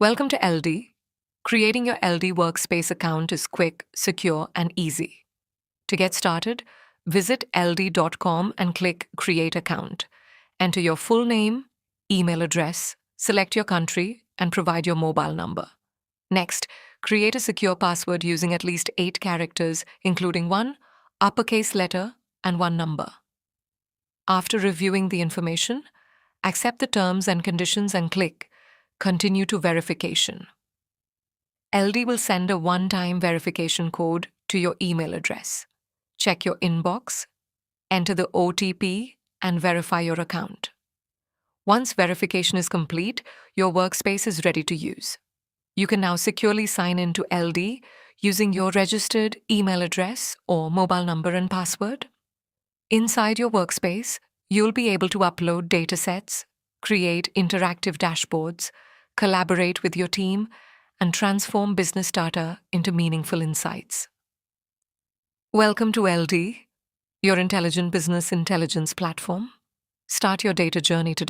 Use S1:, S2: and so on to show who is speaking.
S1: Welcome to Elldy. Creating your Elldy Workspace account is quick, secure, and easy. To get started, visit elldy.com and click Create Account. Enter your full name, email address, select your country, and provide your mobile number. Next, create a secure password using at least 8 characters, including one uppercase letter and one number. After reviewing the information, accept the terms and conditions and click Continue to Verification. Elldy will send a one-time verification code to your email address. Check your inbox, enter the OTP, and verify your account. Once verification is complete, your workspace is ready to use. You can now securely sign in to Elldy using your registered email address or mobile number and password. Inside your workspace, you'll be able to upload datasets, create interactive dashboards, collaborate with your team, and transform business data into meaningful insights. Welcome to Elldy, your intelligent business intelligence platform. Start your data journey today.